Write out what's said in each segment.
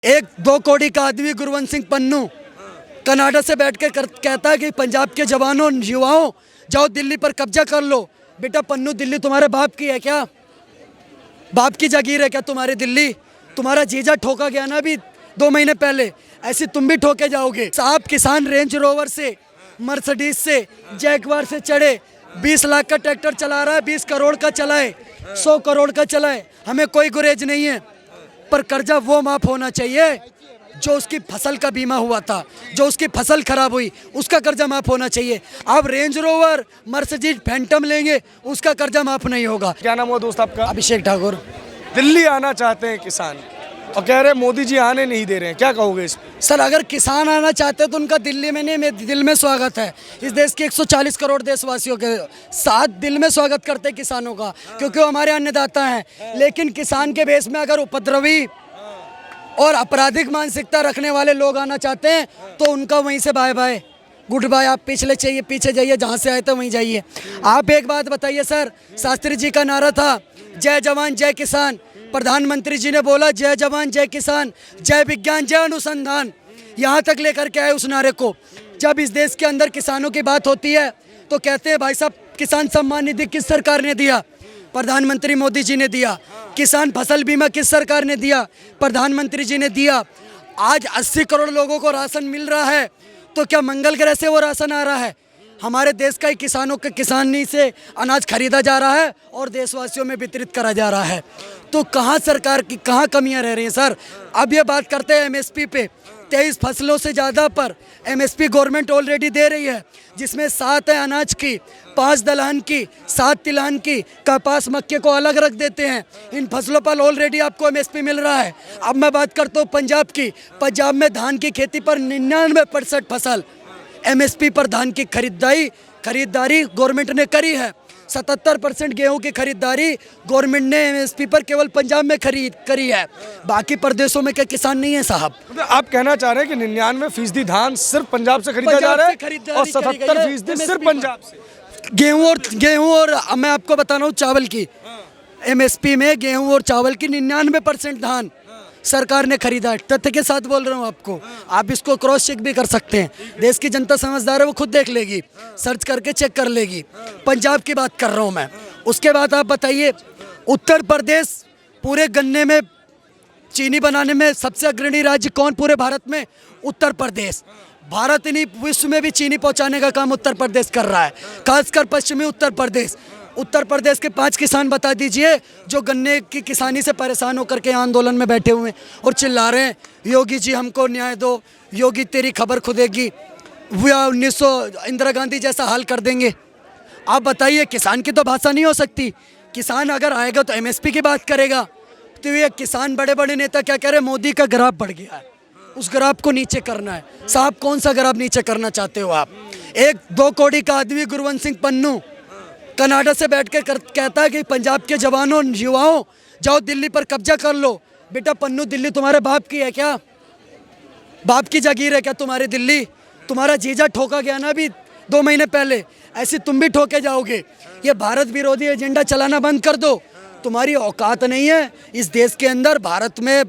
एक 2 करोड़ का आदमी गुरवंत सिंह पन्नू कनाडा से बैठ के कहता है कि पंजाब के जवानों युवाओं जाओ दिल्ली पर कब्जा कर लो। बेटा पन्नू, दिल्ली तुम्हारे बाप की है क्या? बाप की जागीर है क्या तुम्हारी दिल्ली? तुम्हारा जीजा ठोका गया ना अभी 2 महीने पहले, ऐसे तुम भी ठोके जाओगे। साहब, किसान रेंज रोवर से, मर्सिडीज से, जैगवार से चढ़े 20 लाख का ट्रैक्टर चला रहा है, 20 करोड़ का चलाए, 100 करोड़ का चलाए, हमें कोई गुरेज नहीं है। पर कर्जा वो माफ होना चाहिए जो उसकी फसल का बीमा हुआ था, जो उसकी फसल खराब हुई उसका कर्जा माफ होना चाहिए। आप रेंज रोवर, मर्सिडीज, फैंटम लेंगे उसका कर्जा माफ नहीं होगा। क्या नाम हुआ दोस्त आपका? अभिषेक ठाकुर। दिल्ली आना चाहते हैं किसान और कह रहे हैं मोदी जी आने नहीं दे रहे हैं, क्या कहोगे इस पे? सर, अगर किसान आना चाहते हैं तो उनका दिल्ली में नहीं, मेरे दिल में स्वागत है। इस देश के 140 करोड़ देशवासियों के साथ दिल में स्वागत करते हैं किसानों का, क्योंकि वो हमारे अन्नदाता हैं। लेकिन किसान के भेष में अगर उपद्रवी और आपराधिक मानसिकता रखने वाले लोग आना चाहते हैं तो उनका वहीं से बाय बाय, गुड बाय। आप पीछे जाइए, जहाँ से आए थे वहीं जाइए। आप एक बात बताइए सर, शास्त्री जी का नारा था जय जवान जय किसान, प्रधानमंत्री जी ने बोला जय जवान जय किसान, जय विज्ञान जय अनुसंधान, यहाँ तक लेकर के आए उस नारे को। जब इस देश के अंदर किसानों की बात होती है तो कहते हैं भाई साहब, किसान सम्मान निधि किस सरकार ने दिया? प्रधानमंत्री मोदी जी ने दिया। किसान फसल बीमा किस सरकार ने दिया? प्रधानमंत्री जी ने दिया। आज 80 करोड़ लोगों को राशन मिल रहा है, तो क्या मंगल ग्रह से वो राशन आ रहा है? हमारे देश का ही किसानों के किसानी से अनाज खरीदा जा रहा है और देशवासियों में वितरित करा जा रहा है। तो कहाँ सरकार की कहाँ कमियां रह रही हैं सर? अब ये बात करते हैं एमएसपी पे। 23 फसलों से ज़्यादा पर एमएसपी गवर्नमेंट ऑलरेडी दे रही है, जिसमें 7 है अनाज की, 5 दलहन की, 7 तिलहन की, कपास मक्के को अलग रख देते हैं। इन फसलों पर ऑलरेडी आपको एमएसपी मिल रहा है। अब मैं बात करता हूँ पंजाब की। पंजाब में धान की खेती पर 99% फसल एमएसपी पर धान की खरीदारी गवर्नमेंट ने करी है। 77% गेहूं की खरीदारी गवर्नमेंट ने एमएसपी पर केवल पंजाब में करी है। बाकी प्रदेशों में क्या किसान नहीं है साहब? मतलब आप कहना चाह रहे हैं कि 99% धान सिर्फ पंजाब से खरीदा जा रहा है और 77% सिर्फ पंजाब से। गेहूं और मैं आपको बता रहा हूँ चावल की एमएसपी में गेहूं और चावल की 99% धान सरकार ने खरीदा है। तथ्य के साथ बोल रहा हूँ आपको, आप इसको क्रॉस चेक भी कर सकते हैं। देश की जनता समझदार है, वो खुद देख लेगी, सर्च करके चेक कर लेगी। पंजाब की बात कर रहा हूँ मैं। उसके बाद आप बताइए, उत्तर प्रदेश पूरे गन्ने में, चीनी बनाने में सबसे अग्रणी राज्य कौन पूरे भारत में? उत्तर प्रदेश। भारत नहीं, विश्व में भी चीनी पहुँचाने का काम उत्तर प्रदेश कर रहा है, खासकर पश्चिमी उत्तर प्रदेश। उत्तर प्रदेश के 5 किसान बता दीजिए जो गन्ने की किसानी से परेशान होकर के आंदोलन में बैठे हुए हैं और चिल्ला रहे हैं योगी जी हमको न्याय दो, योगी तेरी खबर खुदेगी, 1900 इंदिरा गांधी जैसा हाल कर देंगे। आप बताइए, किसान की तो भाषा नहीं हो सकती। किसान अगर आएगा तो एमएसपी की बात करेगा। तो ये किसान, बड़े बड़े नेता क्या कह रहे हैं? मोदी का ग्राफ बढ़ गया है, उस ग्राफ को नीचे करना है। साहब, कौन सा ग्राफ नीचे करना चाहते हो आप? एक 2 करोड़ का आदमी गुरवंत सिंह पन्नू कनाडा से बैठ के कहता है कि पंजाब के जवानों युवाओं जाओ दिल्ली पर कब्जा कर लो। बेटा पन्नू, दिल्ली तुम्हारे बाप की है क्या? बाप की जागीर है क्या तुम्हारी दिल्ली? तुम्हारा जीजा ठोका गया ना अभी 2 महीने पहले, ऐसे तुम भी ठोके जाओगे। ये भारत विरोधी एजेंडा चलाना बंद कर दो। तुम्हारी औकात नहीं है इस देश के अंदर, भारत में,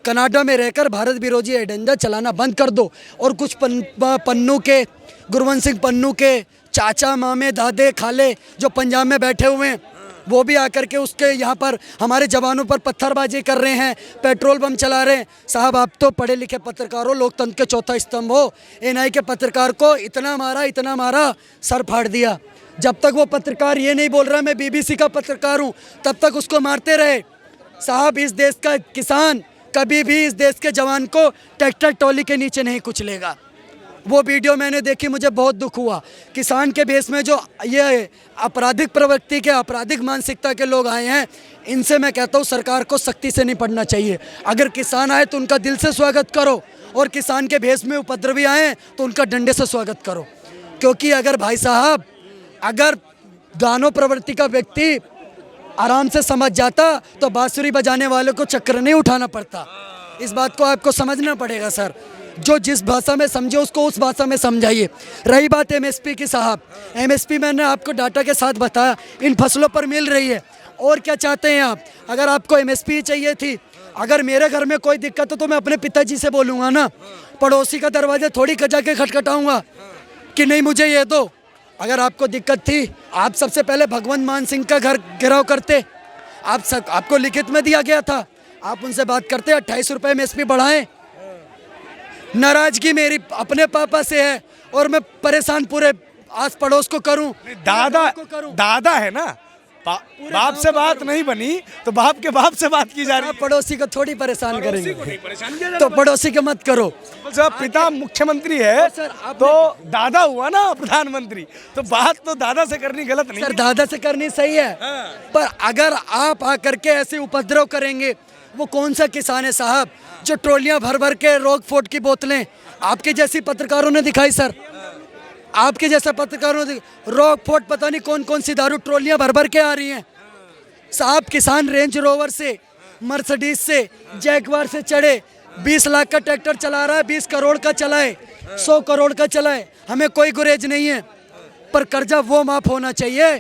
कनाडा में रहकर भारत विरोधी एजेंडा चलाना बंद कर दो। और कुछ पन्नू के, गुरवंत सिंह पन्नू के चाचा, मामे, दादे, खाले जो पंजाब में बैठे हुए हैं, वो भी आकर के उसके यहाँ पर हमारे जवानों पर पत्थरबाजी कर रहे हैं, पेट्रोल बम चला रहे हैं। साहब, आप तो पढ़े लिखे पत्रकार हो, लोकतंत्र के चौथा स्तंभ हो। एनआई के पत्रकार को इतना मारा, सर फाड़ दिया। जब तक वो पत्रकार ये नहीं बोल रहा मैं बीबीसी का पत्रकार हूँ, तब तक उसको मारते रहे। साहब, इस देश का किसान कभी भी इस देश के जवान को ट्रैक्टर ट्रॉली के नीचे नहीं कुचलेगा। वो वीडियो मैंने देखी, मुझे बहुत दुख हुआ। किसान के भेष में जो ये आपराधिक प्रवृत्ति के, आपराधिक मानसिकता के लोग आए हैं, इनसे मैं कहता हूँ सरकार को सख्ती से निपटना चाहिए। अगर किसान आए तो उनका दिल से स्वागत करो, और किसान के भेष में उपद्रवी आए तो उनका डंडे से स्वागत करो। क्योंकि अगर भाई साहब, अगर दानव प्रवृत्ति का व्यक्ति आराम से समझ जाता तो बांसुरी बजाने वाले को चक्कर नहीं उठाना पड़ता। इस बात को आपको समझना पड़ेगा सर। जो जिस भाषा में समझे उसको उस भाषा में समझाइए। रही बात एमएसपी की साहब, एमएसपी मैंने आपको डाटा के साथ बताया इन फसलों पर मिल रही है। और क्या चाहते हैं आप? अगर आपको एमएसपी चाहिए थी, अगर मेरे घर में कोई दिक्कत है तो मैं अपने पिताजी से बोलूँगा ना, पड़ोसी का दरवाजा थोड़ी जाके खटखटाऊँगा कि नहीं मुझे ये दो। अगर आपको दिक्कत थी, आप सबसे पहले भगवंत मान सिंह का घर घेराव करते। आपको लिखित में दिया गया था, आप उनसे बात करते 28 रुपये MSP बढ़ाएं। नाराजगी मेरी अपने पापा से है और मैं परेशान पूरे आस पड़ोस को करूं। दादा है ना, बाप से बात नहीं बनी तो बाप के बाप से बात की जा रही है। पड़ोसी को थोड़ी परेशान करेंगे, तो पड़ोसी को मत करो। जब पिता मुख्यमंत्री है तो दादा हुआ ना प्रधानमंत्री, तो बात तो दादा से करनी गलत नहीं। सर दादा से करनी सही है, पर अगर आप आकर के ऐसे उपद्रव करेंगे, वो कौन सा किसान है साहब जो ट्रॉलियां भर भर के रोकफोर्ट की बोतलें आपके जैसी पत्रकारों ने दिखाई। सर आपके जैसे पत्रकारों ने रोकफोर्ट पता नहीं कौन कौन सी दारू ट्रॉलियां भर भर के आ रही हैं साहब। किसान रेंज रोवर से, मर्सिडीज से, जैगवार से चढ़े 20 लाख का ट्रैक्टर चला रहा है, 20 करोड़ का चलाए, 100 करोड़ का चलाए, हमें कोई गुरेज नहीं है। पर कर्जा वो माफ होना चाहिए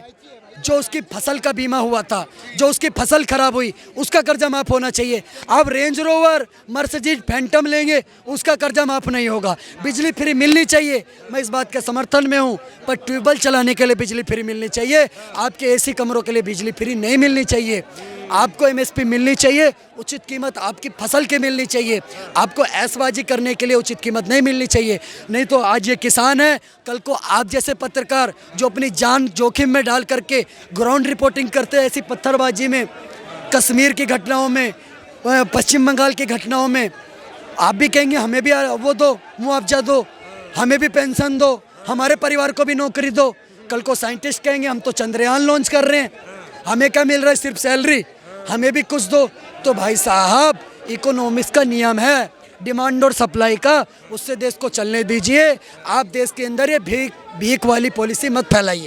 जो उसकी फसल का बीमा हुआ था, जो उसकी फसल खराब हुई उसका कर्जा माफ होना चाहिए। आप रेंज रोवर, मर्सिडीज, फैंटम लेंगे उसका कर्जा माफ नहीं होगा। बिजली फ्री मिलनी चाहिए, मैं इस बात के समर्थन में हूँ, पर ट्यूबवेल चलाने के लिए बिजली फ्री मिलनी चाहिए। आपके AC कमरों के लिए बिजली फ्री नहीं मिलनी चाहिए। आपको MSP मिलनी चाहिए, उचित कीमत आपकी फसल की मिलनी चाहिए। आपको ऐशबाजी करने के लिए उचित कीमत नहीं मिलनी चाहिए। नहीं तो आज ये किसान है, कल को आप जैसे पत्रकार जो अपनी जान जोखिम में डाल करके ग्राउंड रिपोर्टिंग करते हैं ऐसी पत्थरबाजी में, कश्मीर की घटनाओं में, पश्चिम बंगाल की घटनाओं में, आप भी कहेंगे हमें भी वो दो, मुआवजा दो, हमें भी पेंशन दो, हमारे परिवार को भी नौकरी दो। कल को साइंटिस्ट कहेंगे हम तो चंद्रयान लॉन्च कर रहे हैं, हमें क्या मिल रहा है, सिर्फ सैलरी, हमें भी कुछ दो। तो भाई साहब इकोनॉमिक्स का नियम है डिमांड और सप्लाई का, उससे देश को चलने दीजिए। आप देश के अंदर ये भीख वाली पॉलिसी मत फैलाइए।